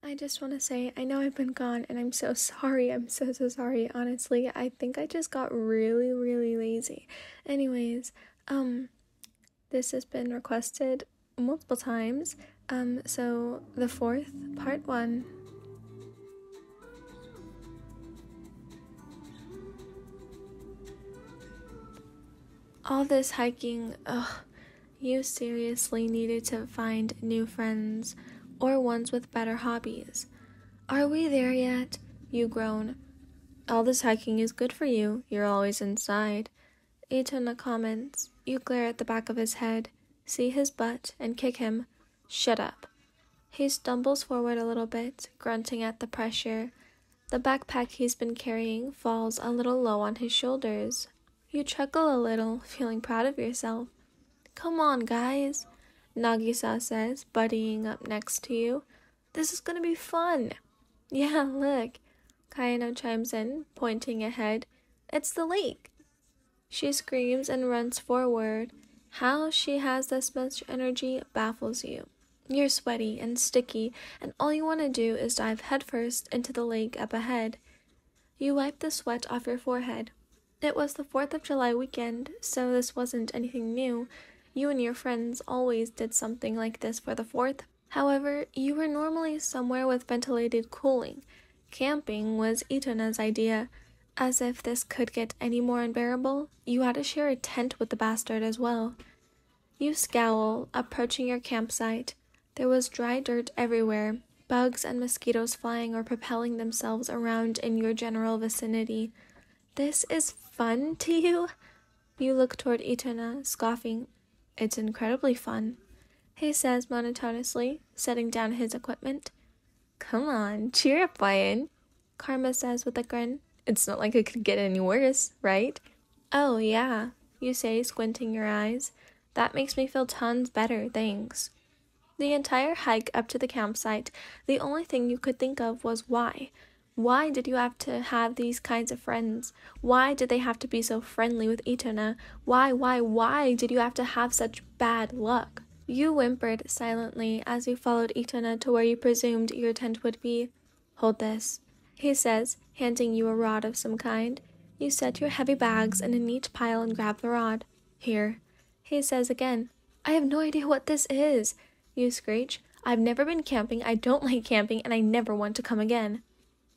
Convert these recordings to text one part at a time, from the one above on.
I just want to say, I know I've been gone and I'm so sorry. I'm so sorry. Honestly, I think I just got really lazy. Anyways, this has been requested multiple times. So the fourth, part 1. All this hiking, you seriously needed to find new friends or ones with better hobbies. Are we there yet? You groan. All this hiking is good for you. You're always inside. Itona comments. You glare at the back of his head, see his butt, and kick him. Shut up. He stumbles forward a little bit, grunting at the pressure. The backpack he's been carrying falls a little low on his shoulders. You chuckle a little, feeling proud of yourself. Come on, guys, Nagisa says, buddying up next to you. This is gonna be fun. Yeah, look, Kaino chimes in, pointing ahead. It's the lake. She screams and runs forward. How she has this much energy baffles you. You're sweaty and sticky, and all you want to do is dive headfirst into the lake up ahead. You wipe the sweat off your forehead. It was the 4th of July weekend, so this wasn't anything new. You and your friends always did something like this for the 4th. However, you were normally somewhere with ventilated cooling. Camping was Itona's idea. As if this could get any more unbearable, you had to share a tent with the bastard as well. You scowl, approaching your campsite. There was dry dirt everywhere, bugs and mosquitoes flying or propelling themselves around in your general vicinity. This is fun to you? You look toward Itona, scoffing. It's incredibly fun, he says monotonously, setting down his equipment. Come on, cheer up, Ryan, Karma says with a grin. It's not like it could get any worse, right? Oh, yeah, you say, squinting your eyes. That makes me feel tons better, thanks. The entire hike up to the campsite, the only thing you could think of was why. Why did you have to have these kinds of friends? Why did they have to be so friendly with Itona? Why did you have to have such bad luck? You whimpered silently as you followed Itona to where you presumed your tent would be. Hold this, he says, handing you a rod of some kind. You set your heavy bags in a neat pile and grab the rod. Here, he says again. I have no idea what this is, you screech. I've never been camping, I don't like camping, and I never want to come again.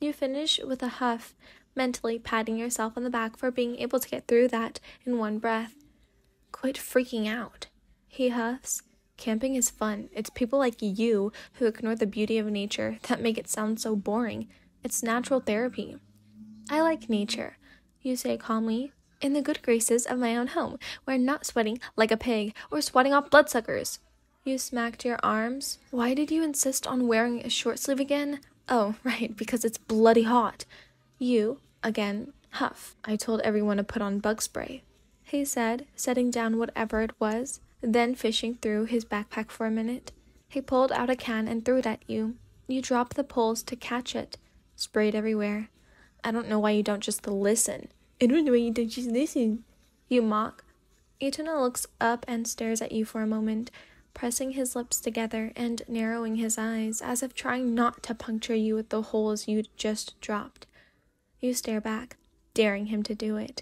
You finish with a huff, mentally patting yourself on the back for being able to get through that in one breath. Quit freaking out, he huffs. Camping is fun. It's people like you who ignore the beauty of nature that make it sound so boring. It's natural therapy. I like nature, you say calmly, in the good graces of my own home, where I'm not sweating like a pig or sweating off bloodsuckers. You smacked your arms. Why did you insist on wearing a short sleeve again? Oh, right, because it's bloody hot. You, again, huff. I told everyone to put on bug spray, he said, setting down whatever it was, then fishing through his backpack for a minute. He pulled out a can and threw it at you. You dropped the poles to catch it, sprayed everywhere. I don't know why you don't just listen. I don't know why you don't just listen, you mock. Itona looks up and stares at you for a moment, pressing his lips together and narrowing his eyes as if trying not to puncture you with the holes you'd just dropped. You stare back, daring him to do it.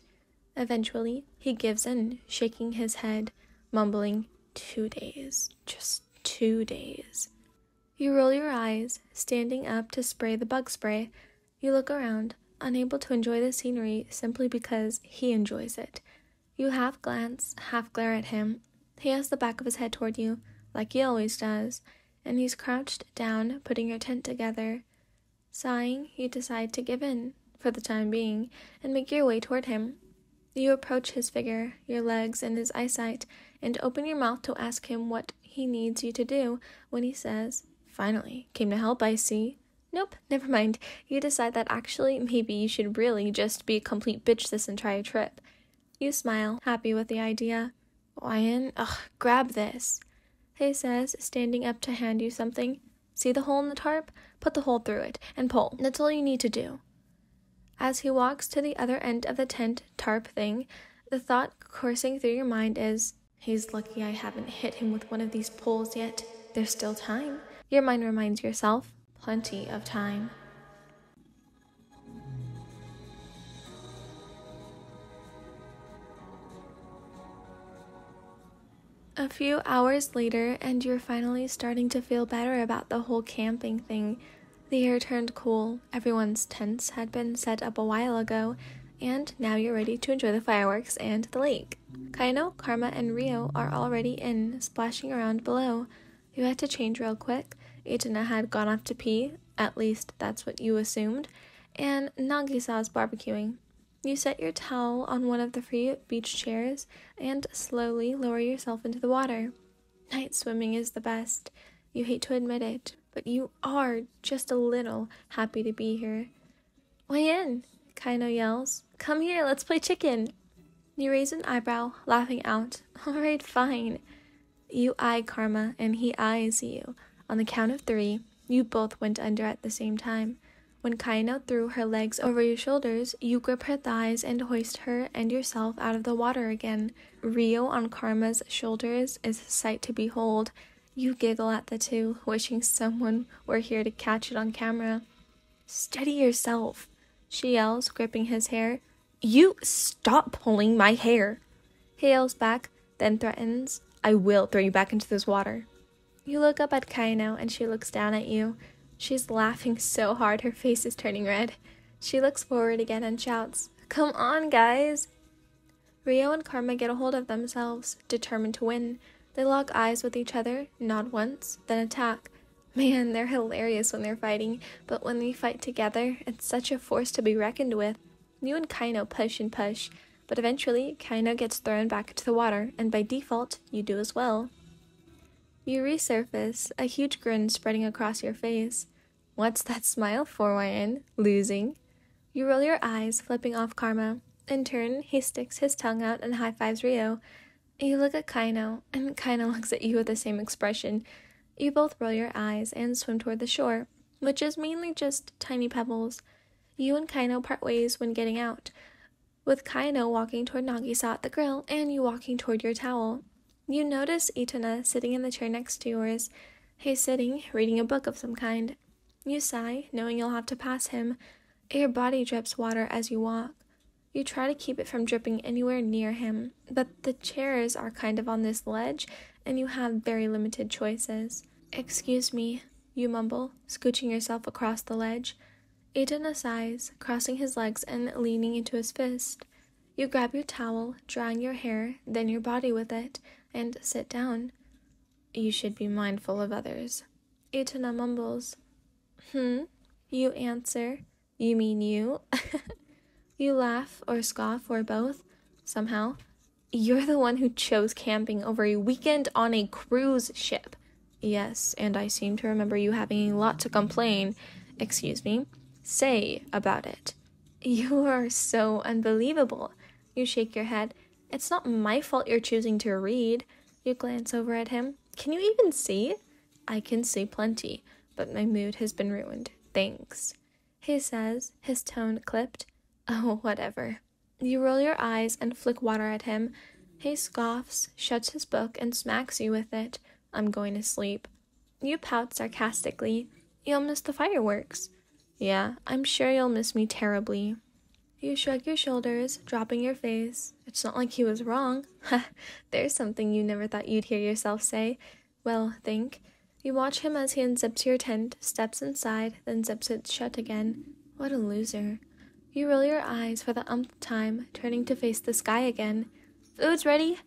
Eventually, he gives in, shaking his head, mumbling, 2 days, just 2 days. You roll your eyes, standing up to spray the bug spray. You look around, unable to enjoy the scenery simply because he enjoys it. You half glance, half glare at him. He has the back of his head toward you, like he always does, and he's crouched down, putting your tent together. Sighing, you decide to give in, for the time being, and make your way toward him. You approach his figure, your legs, and his eyesight, and open your mouth to ask him what he needs you to do, when he says, Finally, came to help, I see. Nope, never mind. You decide that actually, maybe you should really just be a complete bitch this entire trip. You smile, happy with the idea. Ryan, grab this, he says, standing up to hand you something. See the hole in the tarp? Put the hole through it, and pull. That's all you need to do. As he walks to the other end of the tent tarp thing, the thought coursing through your mind is, he's lucky I haven't hit him with one of these poles yet. There's still time. Your mind reminds yourself. plenty of time. A few hours later, and you're finally starting to feel better about the whole camping thing. The air turned cool, everyone's tents had been set up a while ago, and now you're ready to enjoy the fireworks and the lake. Kaino, Karma, and Rio are already in, splashing around below. You had to change real quick. Itona had gone off to pee, at least that's what you assumed, and Nagisa's barbecuing. You set your towel on one of the free beach chairs and slowly lower yourself into the water. Night swimming is the best. You hate to admit it, but you are just a little happy to be here. "Weigh in," Kaino yells. "Come here, let's play chicken." You raise an eyebrow, laughing out. "All right, fine." You eye Karma, and he eyes you. On the count of 3, you both went under at the same time. When Kaino threw her legs over your shoulders, you grip her thighs and hoist her and yourself out of the water again. Rio on Karma's shoulders is a sight to behold. You giggle at the two, wishing someone were here to catch it on camera. "Steady yourself," she yells, gripping his hair. "You stop pulling my hair." He yells back, then threatens, "I will throw you back into this water." You look up at Kaino, and she looks down at you. She's laughing so hard her face is turning red. She looks forward again and shouts, "Come on, guys!" Rio and Karma get a hold of themselves, determined to win. They lock eyes with each other, nod once, then attack. Man, they're hilarious when they're fighting, but when we fight together, it's such a force to be reckoned with. You and Kaino push and push, but eventually Kaino gets thrown back into the water, and by default, you do as well. You resurface, a huge grin spreading across your face. What's that smile for, Ryan? Losing? You roll your eyes, flipping off Karma. In turn, he sticks his tongue out and high-fives Rio. You look at Kaino, and Kaino looks at you with the same expression. You both roll your eyes and swim toward the shore, which is mainly just tiny pebbles. You and Kaino part ways when getting out, with Kaino walking toward Nagisa at the grill and you walking toward your towel. You notice Itona sitting in the chair next to yours. He's sitting, reading a book of some kind. You sigh, knowing you'll have to pass him. Your body drips water as you walk. You try to keep it from dripping anywhere near him, but the chairs are kind of on this ledge, and you have very limited choices. "Excuse me," you mumble, scooching yourself across the ledge. Itona sighs, crossing his legs and leaning into his fist. You grab your towel, drying your hair, then your body with it, and sit down. "You should be mindful of others," Itona mumbles. You answer. "You mean you?" You laugh or scoff or both. Somehow, "You're the one who chose camping over a weekend on a cruise ship." "Yes, and I seem to remember you having a lot to complain. Excuse me. Say about it." "You are so unbelievable." You shake your head. "It's not my fault you're choosing to read." You glance over at him. "Can you even see?" "I can see plenty, but my mood has been ruined. Thanks," he says, his tone clipped. "Oh, whatever." You roll your eyes and flick water at him. He scoffs, shuts his book, and smacks you with it. "I'm going to sleep." You pout sarcastically. "You'll miss the fireworks." "Yeah, I'm sure you'll miss me terribly." You shrug your shoulders, dropping your face. It's not like he was wrong. Ha, there's something you never thought you'd hear yourself say. Well, think. You watch him as he unzips your tent, steps inside, then zips it shut again. What a loser. You roll your eyes for the umpth time, turning to face the sky again. "Food's ready,"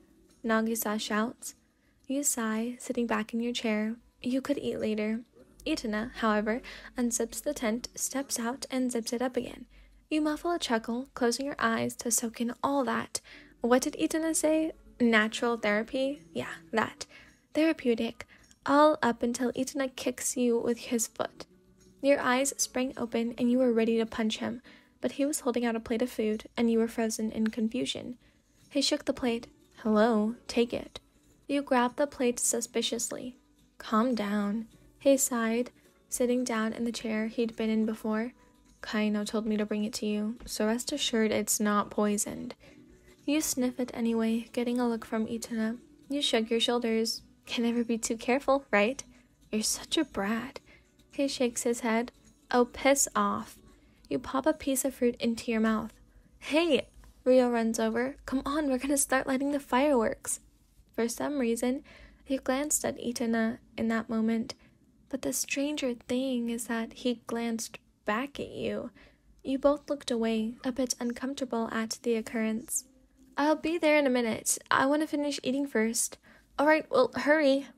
Nagisa shouts. You sigh, sitting back in your chair. You could eat later. Itona, however, unzips the tent, steps out, and zips it up again. You muffle a chuckle, closing your eyes to soak in all that. What did Itona say? Natural therapy? Yeah, that. Therapeutic. All up until Itona kicks you with his foot. Your eyes sprang open and you were ready to punch him, but he was holding out a plate of food and you were frozen in confusion. He shook the plate. "Hello, take it." You grabbed the plate suspiciously. "Calm down," he sighed, sitting down in the chair he'd been in before. "Kaino told me to bring it to you, so rest assured it's not poisoned." You sniff it anyway, getting a look from Itona. You shrug your shoulders. Can never be too careful, right? You're such a brat. He shakes his head. Oh, piss off. You pop a piece of fruit into your mouth. Hey! Rio runs over. Come on, we're gonna start lighting the fireworks. For some reason, he glanced at Itona in that moment. But the stranger thing is that he glanced back at you. You both looked away, a bit uncomfortable at the occurrence. I'll be there in a minute. I want to finish eating first. All right, well, hurry.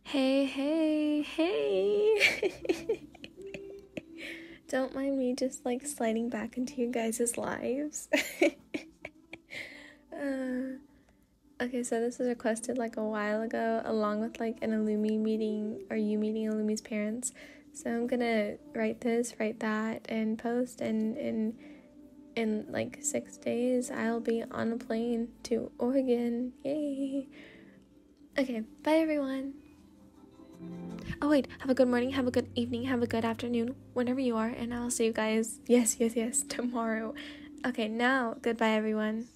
Hey. Don't mind me just like sliding back into you guys' lives. Okay, so this was requested like a while ago, along with like an Illumi meeting, or you meeting Illumi's parents. So I'm gonna write that, and post, and in like 6 days I'll be on a plane to Oregon. Yay! Okay, bye everyone. Oh wait, have a good morning, have a good evening, have a good afternoon, whenever you are, and I'll see you guys, yes, tomorrow. Okay, now, goodbye everyone.